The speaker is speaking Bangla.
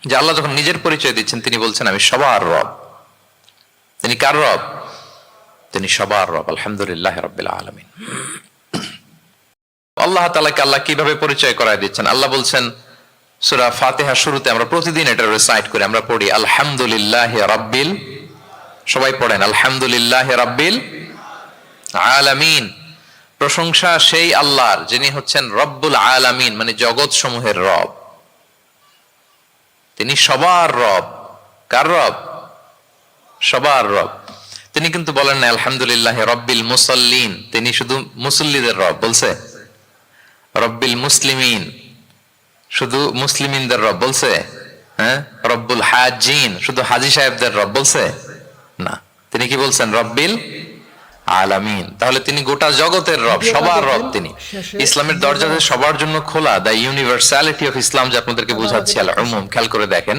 যে আল্লাহ যখন নিজের পরিচয় দিচ্ছেন তিনি বলছেন আমি সবার রব। তিনি কার রব? তিনি সবার রব। আলহামদুলিল্লাহ রাব্বিল আলামিন। আল্লাহ তাআলাকে আল্লাহ কিভাবে পরিচয় করায় দিচ্ছেন? আল্লাহ বলছেন সূরা ফাতিহা শুরুতে, আমরা প্রতিদিন এটা রিসাইট করি, আমরা পড়ি আলহামদুলিল্লাহি রাব্বিল, সবাই পড়েন আলহামদুলিল্লাহি রাব্বিল আলামিন। প্রশংসা সেই আল্লাহর যিনি হচ্ছেন রব্বুল আলামিন, মানে জগৎ সমূহের রব। তিনি সবার রব। কার রব? সবার রব। তিনি কিন্তু বলেন না আলহামদুলিল্লাহ রব্বিল মুসাল্লিন, তিনি শুধু মুসল্লিদের রব বলছে। রব্বিল মুসলিমিন, শুধু মুসলিমিনদের রব বলছে। হ্যাঁ, রব্বুল হাজিন, শুধু হাজি সাহেবদের রব বলছে না। তিনি কি বলছেন? রব্বিল আলামিন। তাহলে তিনি গোটা জগতের রব, সবার রব তিনি। ইসলামের দরজা যে সবার জন্য খোলা, দ্য ইউনিভার্সালিটি অফ ইসলাম যে আপনাদেরকে বুঝাচ্ছি, আল উমুম, খেয়াল করে দেখেন।